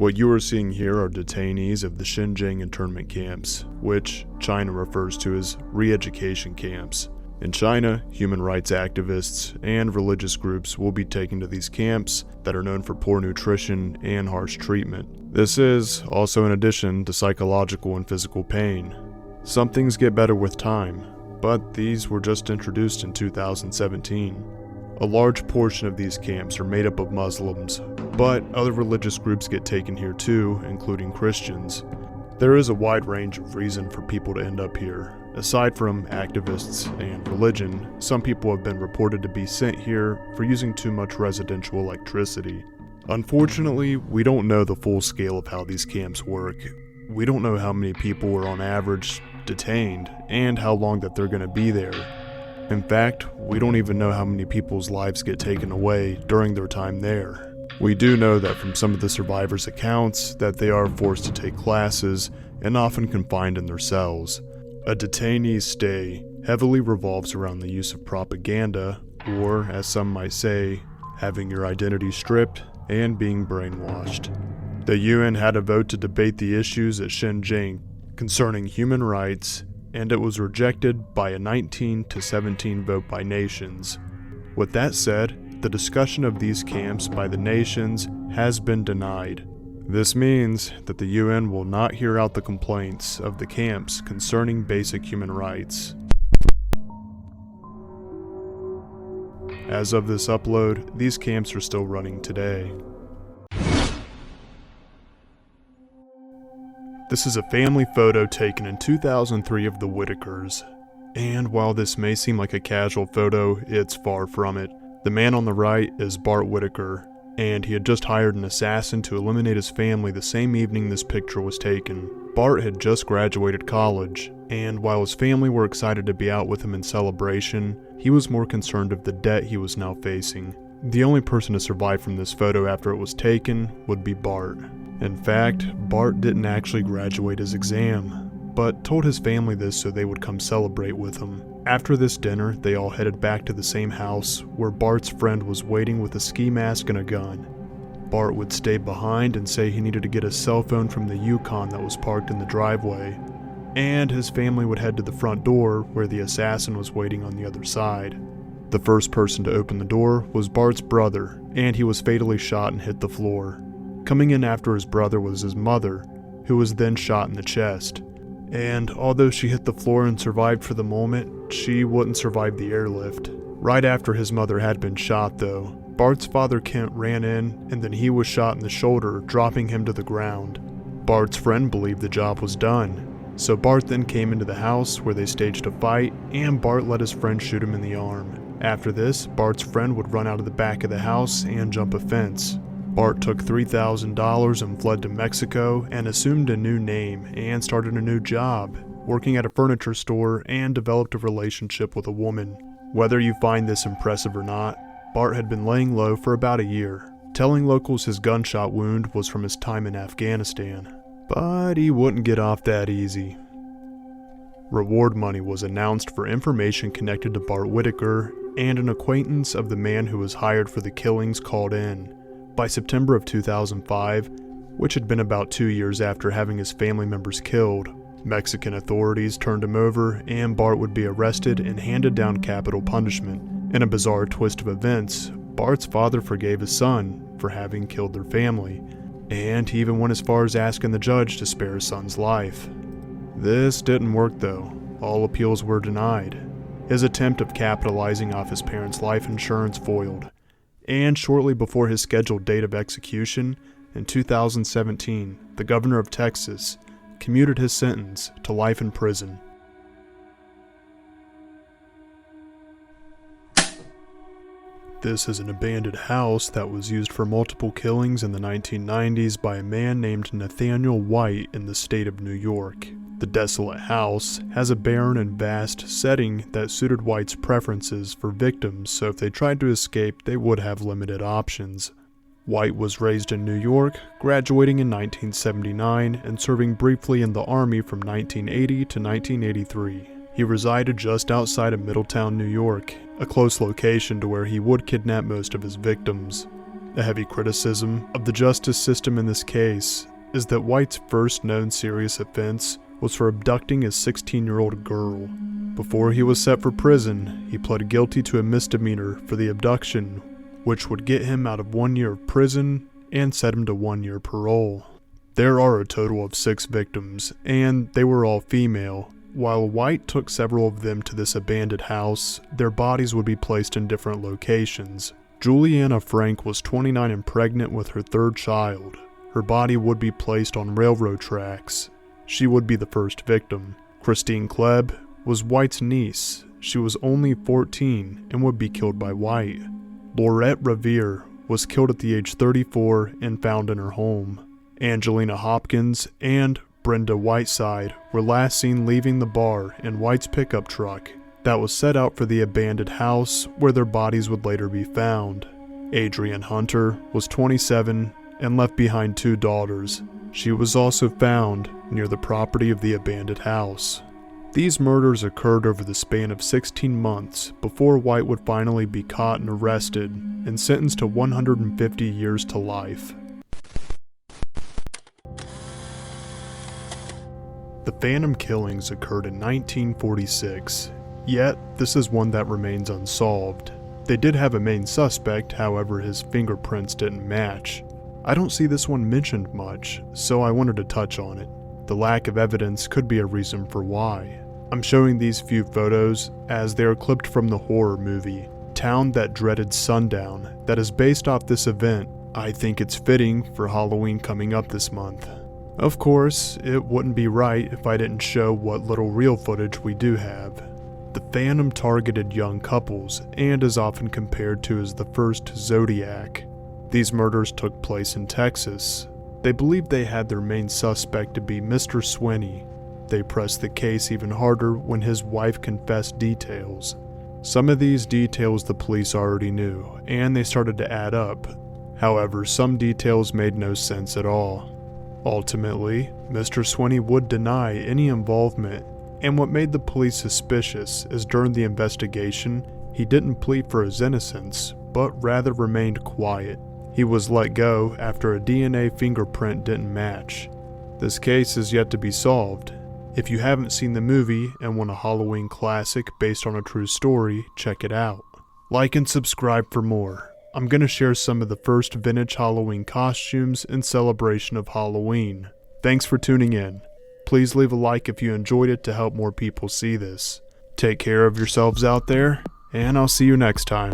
What you are seeing here are detainees of the Xinjiang internment camps, which China refers to as re-education camps. In China, human rights activists and religious groups will be taken to these camps that are known for poor nutrition and harsh treatment. This is also in addition to psychological and physical pain. Some things get better with time, but these were just introduced in 2017. A large portion of these camps are made up of Muslims, but other religious groups get taken here too, including Christians. There is a wide range of reason for people to end up here. Aside from activists and religion, some people have been reported to be sent here for using too much residential electricity. Unfortunately, we don't know the full scale of how these camps work. We don't know how many people are on average detained and how long that they're going to be there. In fact, we don't even know how many people's lives get taken away during their time there. We do know that from some of the survivors' accounts that they are forced to take classes and often confined in their cells. A detainee's stay heavily revolves around the use of propaganda, or as some might say, having your identity stripped and being brainwashed. The UN had a vote to debate the issues at Xinjiang concerning human rights, and it was rejected by a 19-17 vote by nations. With that said, the discussion of these camps by the nations has been denied. This means that the UN will not hear out the complaints of the camps concerning basic human rights. As of this upload, these camps are still running today. This is a family photo taken in 2003 of the Whitakers. And while this may seem like a casual photo, it's far from it. The man on the right is Bart Whittaker, and he had just hired an assassin to eliminate his family the same evening this picture was taken. Bart had just graduated college, and while his family were excited to be out with him in celebration, he was more concerned of the debt he was now facing. The only person to survive from this photo after it was taken would be Bart. In fact, Bart didn't actually graduate his exam, but told his family this so they would come celebrate with him. After this dinner, they all headed back to the same house where Bart's friend was waiting with a ski mask and a gun. Bart would stay behind and say he needed to get a cell phone from the Yukon that was parked in the driveway, and his family would head to the front door where the assassin was waiting on the other side. The first person to open the door was Bart's brother, and he was fatally shot and hit the floor. Coming in after his brother was his mother, who was then shot in the chest. And although she hit the floor and survived for the moment, she wouldn't survive the airlift. Right after his mother had been shot though, Bart's father Kent ran in and then he was shot in the shoulder, dropping him to the ground. Bart's friend believed the job was done, so Bart then came into the house where they staged a fight and Bart let his friend shoot him in the arm. After this, Bart's friend would run out of the back of the house and jump a fence. Bart took $3,000 and fled to Mexico and assumed a new name and started a new job, working at a furniture store and developed a relationship with a woman. Whether you find this impressive or not, Bart had been laying low for about a year, telling locals his gunshot wound was from his time in Afghanistan. But he wouldn't get off that easy. Reward money was announced for information connected to Bart Whittaker, and an acquaintance of the man who was hired for the killings called in. By September of 2005, which had been about 2 years after having his family members killed, Mexican authorities turned him over and Bart would be arrested and handed down capital punishment. In a bizarre twist of events, Bart's father forgave his son for having killed their family, and he even went as far as asking the judge to spare his son's life. This didn't work though. All appeals were denied. His attempt of capitalizing off his parents' life insurance foiled. And shortly before his scheduled date of execution, in 2017, the governor of Texas commuted his sentence to life in prison. This is an abandoned house that was used for multiple killings in the 1990s by a man named Nathaniel White in the state of New York. The desolate house has a barren and vast setting that suited White's preferences for victims, so if they tried to escape, they would have limited options. White was raised in New York, graduating in 1979 and serving briefly in the Army from 1980 to 1983. He resided just outside of Middletown, New York, a close location to where he would kidnap most of his victims. A heavy criticism of the justice system in this case is that White's first known serious offense was for abducting a 16-year-old girl. Before he was set for prison, he pled guilty to a misdemeanor for the abduction, which would get him out of 1 year of prison and set him to 1 year parole. There are a total of 6 victims, and they were all female. While White took several of them to this abandoned house, their bodies would be placed in different locations. Juliana Frank was 29 and pregnant with her 3rd child. Her body would be placed on railroad tracks. She would be the first victim. Christine Klebb was White's niece. She was only 14 and would be killed by White. Laurette Revere was killed at the age 34 and found in her home. Angelina Hopkins and Brenda Whiteside were last seen leaving the bar in White's pickup truck that was set out for the abandoned house where their bodies would later be found. Adrienne Hunter was 27 and left behind 2 daughters. She was also found near the property of the abandoned house. These murders occurred over the span of 16 months before White would finally be caught and arrested and sentenced to 150 years to life. The Phantom killings occurred in 1946, yet this is one that remains unsolved. They did have a main suspect, however his fingerprints didn't match. I don't see this one mentioned much, so I wanted to touch on it. The lack of evidence could be a reason for why. I'm showing these few photos as they are clipped from the horror movie, Town That Dreaded Sundown, that is based off this event. I think it's fitting for Halloween coming up this month. Of course, it wouldn't be right if I didn't show what little real footage we do have. The Phantom targeted young couples and is often compared to as the first Zodiac. These murders took place in Texas. They believed they had their main suspect to be Mr. Swinney. They pressed the case even harder when his wife confessed details. Some of these details the police already knew, and they started to add up. However, some details made no sense at all. Ultimately, Mr. Swinney would deny any involvement, and what made the police suspicious is during the investigation, he didn't plead for his innocence, but rather remained quiet. He was let go after a DNA fingerprint didn't match. This case is yet to be solved. If you haven't seen the movie and want a Halloween classic based on a true story, check it out. Like and subscribe for more. I'm going to share some of the first vintage Halloween costumes in celebration of Halloween. Thanks for tuning in. Please leave a like if you enjoyed it to help more people see this. Take care of yourselves out there, and I'll see you next time.